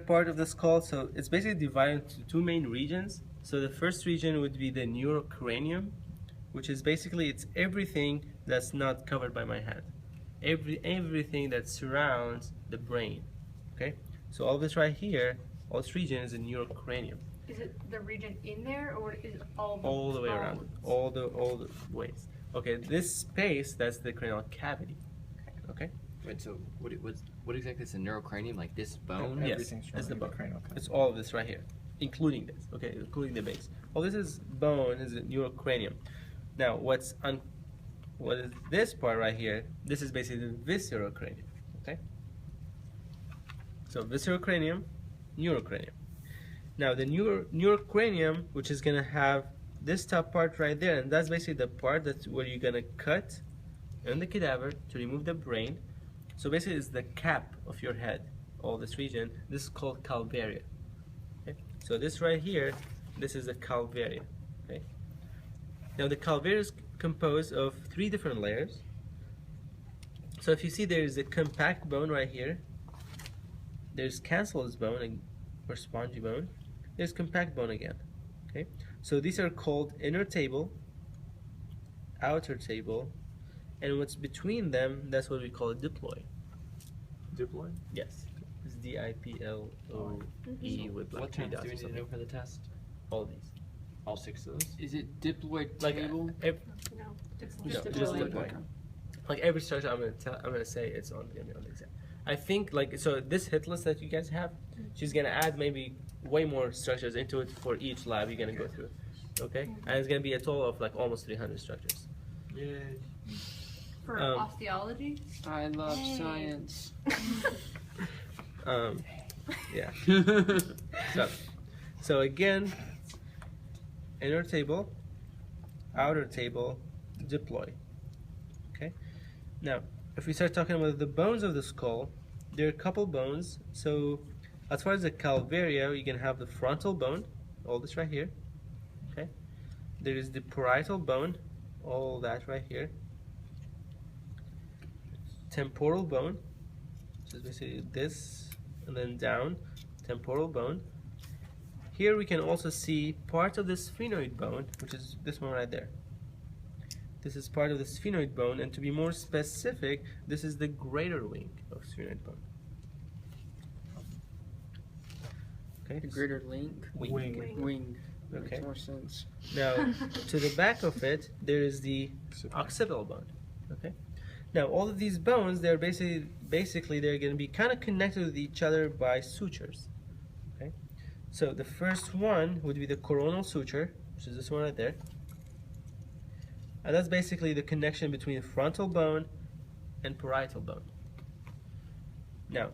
part of the skull, so it's basically divided into two main regions. So the first region would be the neurocranium, which is basically it's everything that's not covered by my head. Everything that surrounds the brain. Okay? So all this right here, all this region is a neurocranium. Is it the region in there, or is it all the way around? All the ways. Okay, this space, that's the cranial cavity. Okay? Wait, so what exactly is a neurocranium? Like this bone? Yes, it's the bone. It's all of this right here, including this. Okay, including the base. All this is bone, is a neurocranium. Now, what is this part right here? This is basically the visceral cranium. Okay. So visceral cranium, neurocranium. Now the neurocranium, which is gonna have this top part right there, and that's basically the part that's where you're gonna cut in the cadaver to remove the brain. So basically, it's the cap of your head, all this region. This is called calvaria. Okay? So this right here, this is a calvaria. Okay? Now the calvaria is composed of 3 different layers. So if you see, there is a compact bone right here. There's cancellous bone or spongy bone. There's compact bone again. Okay? So these are called inner table, outer table, and what's between them, that's what we call a diploid. Diploid? Yes. It's D-I-P-L-O-E with like What 3 terms dots do we or need to something. know for the test? All these. All 6 of those? Is it diploid Like table? No, it's No, just just diploid. diploid. Like every structure, I'm gonna say it's on the exam. I think like so this hit list that you guys have, she's gonna add maybe way more structures into it for each lab you're gonna go through. Okay, and it's gonna be a total of like almost 300 structures. Yay. For osteology? I love Yay. science. Yeah. So again, inner table, outer table, diploid. Okay. Now, if we start talking about the bones of the skull, there are a couple bones. So, as far as the calvaria, you can have the frontal bone, all this right here. Okay. There is the parietal bone, all that right here. Temporal bone, which is basically this, and then down, temporal bone. Here we can also see part of the sphenoid bone, which is this one right there. This is part of the sphenoid bone, and to be more specific, this is the greater wing of sphenoid bone. Okay. The greater link. Wing. Okay. Makes more sense. Now, to the back of it, there is the occipital bone. Okay. Now, all of these bones, they're basically they're going to be kind of connected with each other by sutures. Okay. So the first one would be the coronal suture, which is this one right there. And that's basically the connection between frontal bone and parietal bone. Now,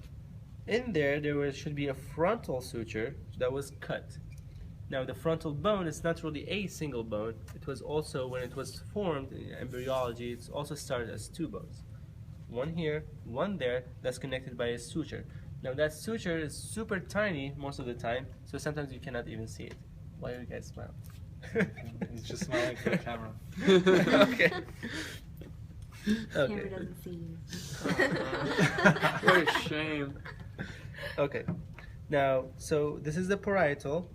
in there should be a frontal suture that was cut. Now, the frontal bone is not really a single bone. It was also, when it was formed in embryology, it's also started as 2 bones. One here, one there, that's connected by a suture. Now, that suture is super tiny most of the time, so sometimes you cannot even see it. Why do you guys smile? He's just smiling for the camera. Okay. Camera doesn't see you. What a shame. Okay. Now, so this is the parietal.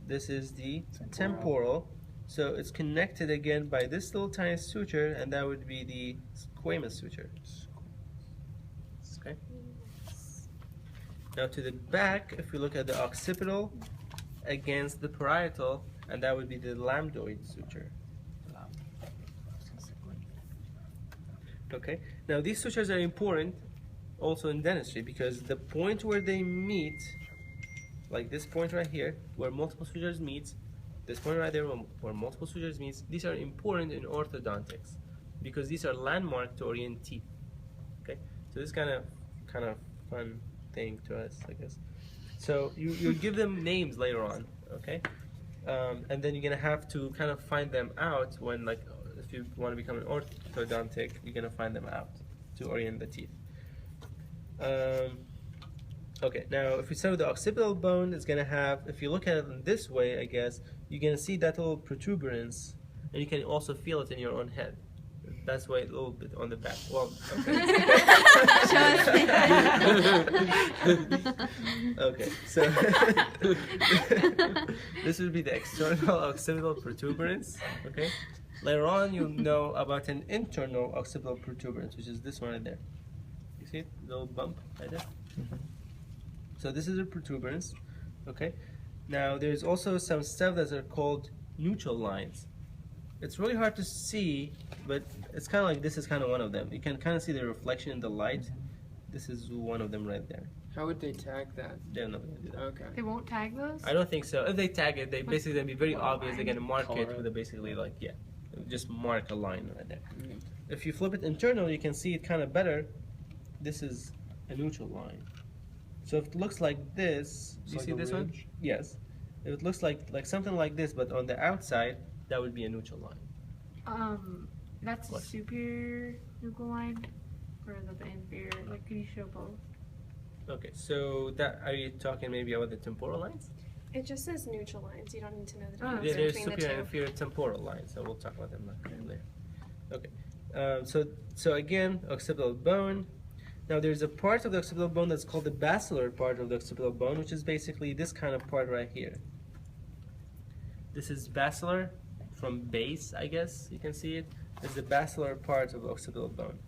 This is the temporal. So it's connected again by this little tiny suture, and that would be the squamous suture. Okay. Now to the back, if we look at the occipital against the parietal, and that would be the lambdoid suture. Okay. Now these sutures are important also in dentistry because the point where they meet, like this point right here, where multiple sutures meet, this point right there where multiple sutures meet, these are important in orthodontics because these are landmark to orient teeth. Okay. So this is kind of fun thing to us, I guess. So you give them names later on, okay? And then you're gonna have to kind of find them out when, like, if you want to become an orthodontic, you're gonna find them out to orient the teeth. Okay, now if we start with the occipital bone, it's gonna have, if you look at it in this way, I guess, you're gonna see that little protuberance, and you can also feel it in your own head. That's why a little bit on the back. Well, okay. Okay, so this would be the external occipital protuberance. Okay, later on you'll know about an internal occipital protuberance, which is this one right there. You see it? Little bump right there. So this is a protuberance. Okay. Now there's also some stuff that are called neutral lines. It's really hard to see, but it's kind of like this is kind of one of them. You can kind of see the reflection in the light. This is one of them right there. How would they tag that? They're not going to do that. Okay. They won't tag those? I don't think so. If they tag it, they basically going to be very What obvious. They're line? going to mark Color it it. with a basically like, yeah, just mark a line right there. Mm. If you flip it internal, you can see it kind of better. This is a neutral line. So if it looks like this, do you It's see like a this one? ridge? Yes. If it looks like something like this, but on the outside, that would be a neutral line. That's What? superior nuchal line? Or is that the inferior? Like, can you show both? Okay, so that are you talking maybe about the temporal lines? It just says neutral lines. You don't need to know the Oh, difference There's between the superior and two. inferior temporal lines, so we'll talk about them later. Okay, so again, occipital bone. Now there's a part of the occipital bone that's called the basilar part of the occipital bone, which is basically this kind of part right here. This is basilar, from base, I guess you can see it. It's the basilar part of the occipital bone.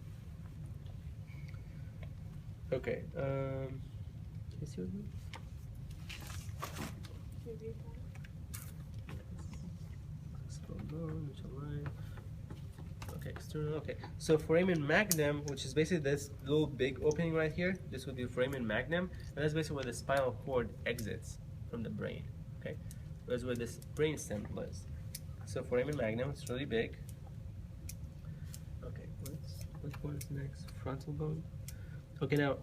Okay, can you see what I mean? Occipital bone, neutral line. Okay, external. Okay, so foramen magnum, which is basically this little big opening right here, this would be foramen magnum, and that's basically where the spinal cord exits from the brain. Okay, that's where this brain stem lives. So foramen magnum, it's really big. Okay, which one is next? Frontal bone. Okay, now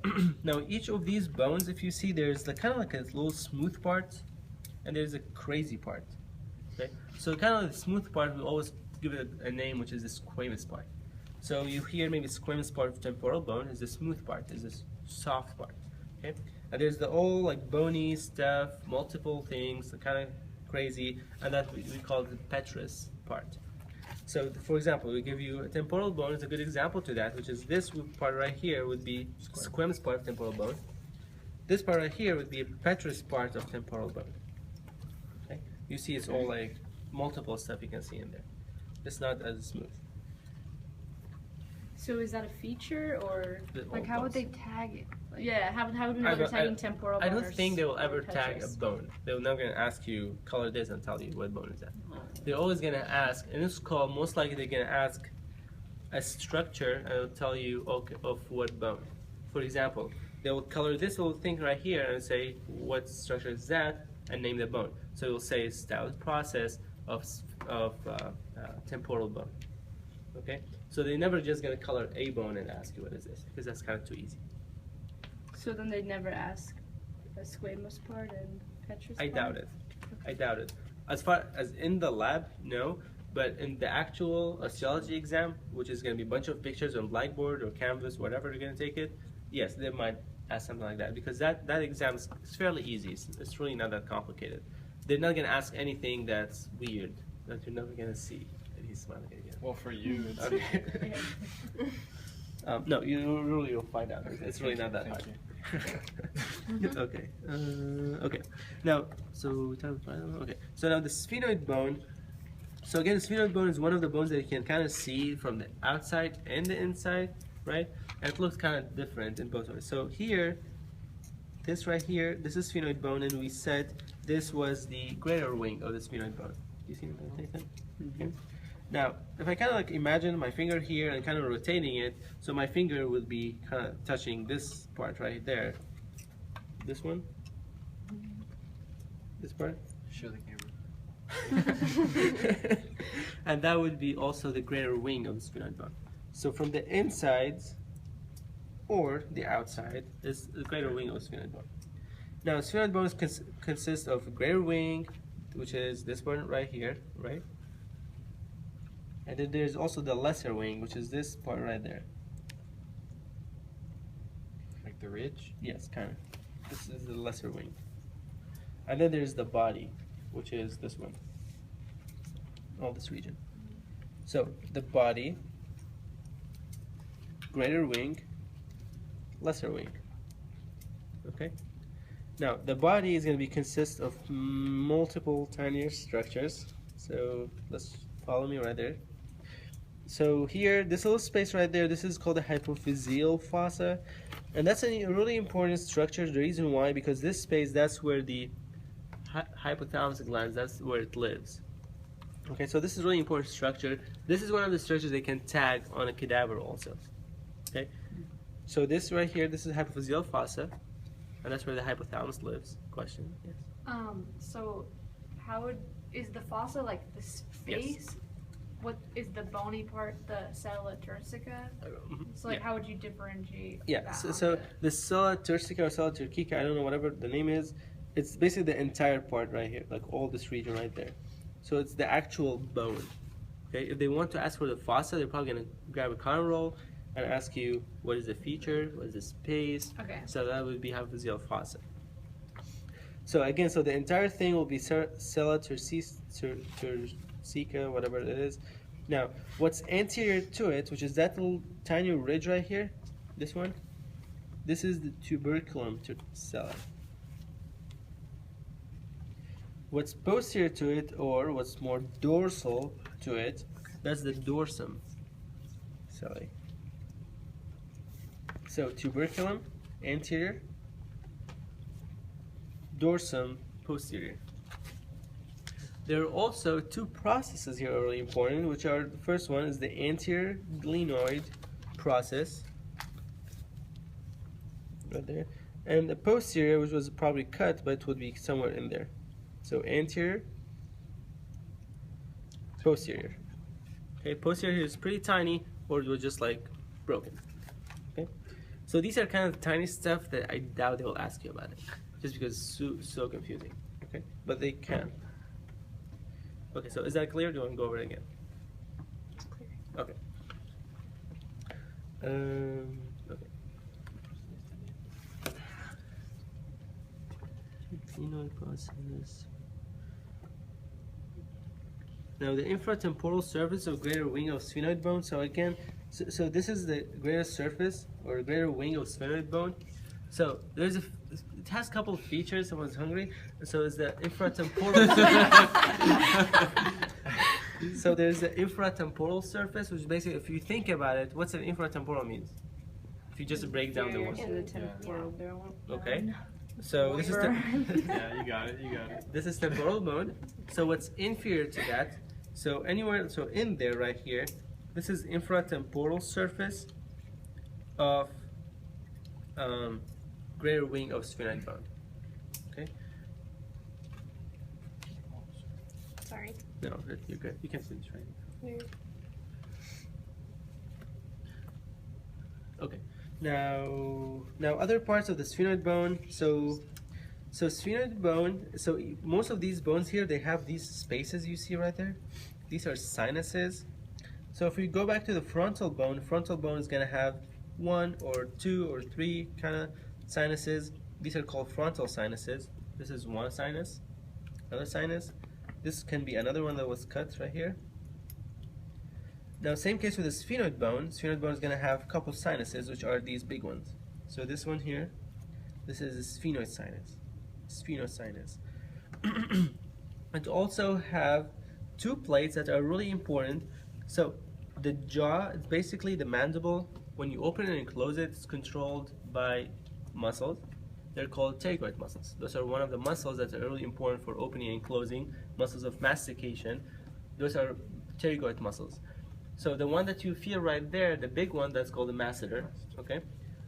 now each of these bones, if you see, there's the kind of like a little smooth part, and there's a crazy part. Okay, so kind of like the smooth part, we always give it a name, which is the squamous part. So you hear maybe squamous part of temporal bone is the smooth part, is this soft part. Okay, and there's the all like bony stuff, multiple things, the kind of crazy, and that we call the petrous part. So, for example, we give you a temporal bone is a good example to that, which is this part right here would be squamous part of temporal bone. This part right here would be a petrous part of temporal bone. Okay, you see, it's all like multiple stuff you can see in there. It's not as smooth. So is that a feature or Like, how would they tag it? yeah? How would we I know they're don't- tagging temporal? I bone don't or think they will or ever tag a petrous? bone. They're not going to ask you color this and tell you what bone is that. They're always going to ask, and this is called, most likely they're going to ask a structure and it'll tell you okay, of what bone. For example, they will color this little thing right here and say what structure is that and name the bone. So it will say styled process of temporal bone. Okay, so they're never just going to color a bone and ask you what is this, because that's kind of too easy. So then they'd never ask a squamous part and petrous I part? doubt it. I doubt it. As far as in the lab, no. But in the actual osteology exam, which is going to be a bunch of pictures on blackboard or canvas, whatever you're going to take it, yes, they might ask something like that. Because that exam is fairly easy. It's really not that complicated. They're not going to ask anything that's weird, that you're never going to see. And he's smiling again. Well, for you, it's Okay. No, you'll find out. It's really not that hard. Okay. Okay. Now, so okay. So now the sphenoid bone. So again, the sphenoid bone is one of the bones that you can kind of see from the outside and the inside, right? And it looks kind of different in both ways. So here, this right here, this is sphenoid bone, and we said this was the greater wing of the sphenoid bone. Do you see that? Mm-hmm. Now, if I kind of like imagine my finger here and kind of rotating it, so my finger would be kind of touching this part right there. This one? This part? Show the camera. And that would be also the greater wing of the sphenoid bone. So from the inside or the outside is the greater wing of the sphenoid bone. Now, sphenoid bones consist of a greater wing, which is this one right here, right? And then there's also the lesser wing, which is this part right there. Like the ridge? Yes, kind of. This is the lesser wing. And then there's the body, which is this one. All this region. So the body greater wing, lesser wing. Okay. Now the body is going to be consist of multiple tinier structures. So let's follow me right there. So here, this little space right there, this is called the hypophyseal fossa, and that's a really important structure. The reason why, because this space, that's where the hypothalamus glands, that's where it lives. Okay, so this is really important structure. This is one of the structures they can tag on a cadaver also. Okay, so this right here, this is hypophyseal fossa, and that's where the hypothalamus lives. Question? Yes. So how is the fossa like the space? What is the bony part, the sella turcica? So like, how would you differentiate? Yeah, that so the sella turcica or sella turcica, I don't know, whatever the name is, it's basically the entire part right here, like all this region right there. So it's the actual bone. Okay, if they want to ask for the fossa, they're probably gonna grab a cotton roll and ask you what is the feature, what is the space. Okay. So that would be hypophyseal fossa. So again, so the entire thing will be sella turcica, whatever it is. Now, what's anterior to it, which is that little tiny ridge right here, this one, this is the tuberculum sella. What's posterior to it, or what's more dorsal to it, that's the dorsum sella. So tuberculum, anterior, dorsum, posterior. There are also two processes here really important, which are, the first one is the anterior glenoid process, right there, and the posterior, which was probably cut, but it would be somewhere in there. So anterior, posterior. Okay, posterior is pretty tiny, or it was just like broken. Okay, so these are kind of tiny stuff that I doubt they will ask you about it, just because it's so confusing. Okay, but they can. Okay, so is that clear? Do you want to go over it again? It's clear. Okay. Okay. Glenoid process. Now the infratemporal surface of greater wing of sphenoid bone. So again, so this is the greater surface or greater wing of sphenoid bone. So there's it has a couple of features. Someone's hungry, so it's the infratemporal. So there's the infratemporal surface, which basically, if you think about it, what's an infratemporal means? If you just break down the Inferior word. to the temporal bone. Okay. So this is the Yeah, you got it. You got it. this is temporal bone. So what's inferior to that? So anywhere, so in there right here, this is infratemporal surface of greater wing of sphenoid bone. Okay. Sorry. No, you're good. You can finish right. No. Okay. Now other parts of the sphenoid bone. So sphenoid bone. So most of these bones here, they have these spaces you see right there. These are sinuses. So if we go back to the frontal bone is gonna have 1 or 2 or 3 kind of sinuses. These are called frontal sinuses. This is one sinus, another sinus. This can be another one that was cut right here. Now, same case with the sphenoid bone. Sphenoid bone is going to have a couple sinuses, which are these big ones. So this one here, this is a sphenoid sinus. Sphenosinus. And also have two plates that are really important. So the jaw, it's basically the mandible. When you open it and close it, it's controlled by muscles. They're called pterygoid muscles. Those are one of the muscles that are really important for opening and closing. Muscles of mastication. Those are pterygoid muscles. So the one that you feel right there, the big one, that's called the masseter. Okay,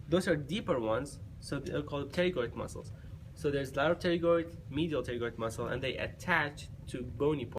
those are deeper ones. So they're called pterygoid muscles. So there's lateral pterygoid, medial pterygoid muscle, and they attach to bony parts.